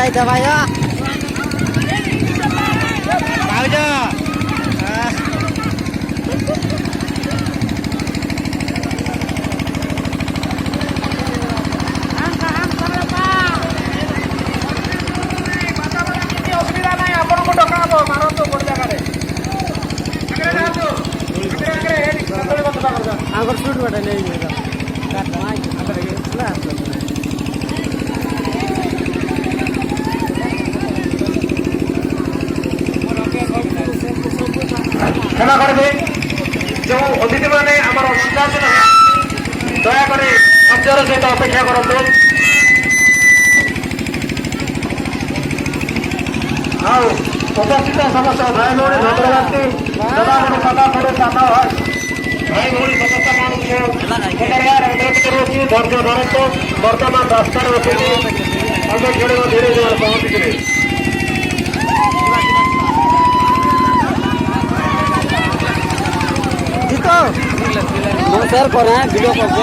जायचं बाया आगर शूट वाटा नहीं क्षमा करबे जो अतिथि माने आमर सिंहासन दया करे अक्षर सहित अपेक्षा करतु आओ उपस्थित समस्त भाई भौणी धन्यवादी दादा मन सदा करे सादा भाई भौणी समस्त मानुष अनुरोध करुच्छी धैर्य धरतु वर्तमान रास्तार अच्छे अन्य खेल धीरे धीरे पहुंची शेयर कर रहे हैं वीडियो कॉल पे